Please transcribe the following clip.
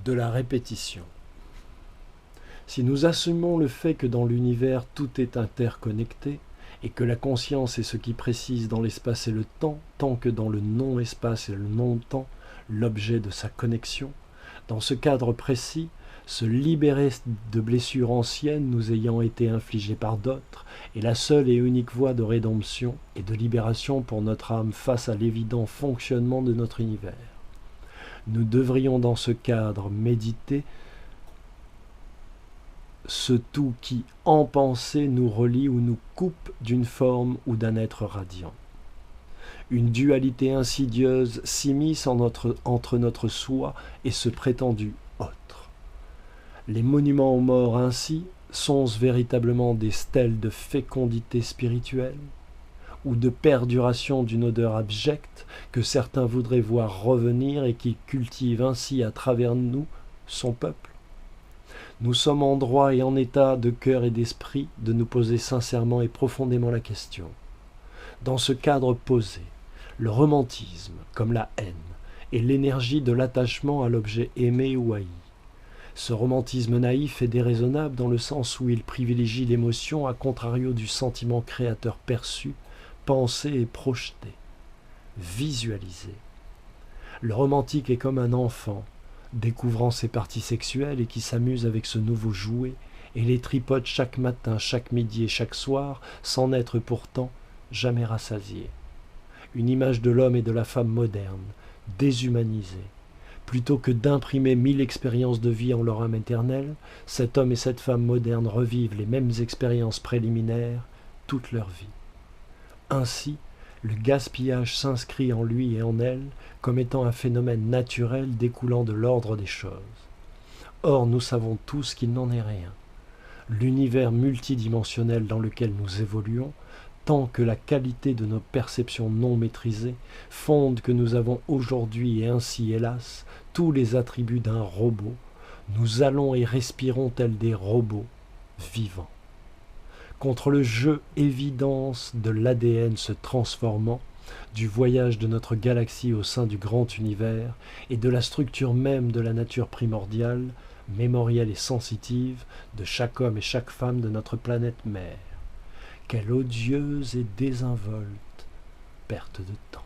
de la répétition. Si nous assumons le fait que dans l'univers tout est interconnecté, et que la conscience est ce qui précise dans l'espace et le temps, tant que dans le non-espace et le non-temps, l'objet de sa connexion, dans ce cadre précis, se libérer de blessures anciennes nous ayant été infligées par d'autres, est la seule et unique voie de rédemption et de libération pour notre âme face à l'évident fonctionnement de notre univers. Nous devrions dans ce cadre méditer ce tout qui, en pensée, nous relie ou nous coupe d'une forme ou d'un être radiant. Une dualité insidieuse s'immisce entre notre soi et ce prétendu autre. Les monuments aux morts ainsi sont-ce véritablement des stèles de fécondité spirituelle ou de perduration d'une odeur abjecte que certains voudraient voir revenir et qui cultive ainsi à travers nous son peuple? Nous sommes en droit et en état de cœur et d'esprit de nous poser sincèrement et profondément la question. Dans ce cadre posé, le romantisme, comme la haine, est l'énergie de l'attachement à l'objet aimé ou haï. Ce romantisme naïf est déraisonnable dans le sens où il privilégie l'émotion à contrario du sentiment créateur perçu, pensé et projeté, visualisé. Le romantique est comme un enfant, découvrant ses parties sexuelles et qui s'amuse avec ce nouveau jouet et les tripote chaque matin, chaque midi et chaque soir, sans n'être pourtant jamais rassasié. Une image de l'homme et de la femme moderne, déshumanisée. Plutôt que d'imprimer 1000 expériences de vie en leur âme éternelle, cet homme et cette femme moderne revivent les mêmes expériences préliminaires toute leur vie. Ainsi, le gaspillage s'inscrit en lui et en elle comme étant un phénomène naturel découlant de l'ordre des choses. Or, nous savons tous qu'il n'en est rien. L'univers multidimensionnel dans lequel nous évoluons, tant que la qualité de nos perceptions non maîtrisées fonde que nous avons aujourd'hui et ainsi, hélas, tous les attributs d'un robot, nous allons et respirons tels des robots vivants. Contre le jeu évidence de l'ADN se transformant, du voyage de notre galaxie au sein du grand univers et de la structure même de la nature primordiale, mémorielle et sensitive de chaque homme et chaque femme de notre planète mère. Quelle odieuse et désinvolte perte de temps.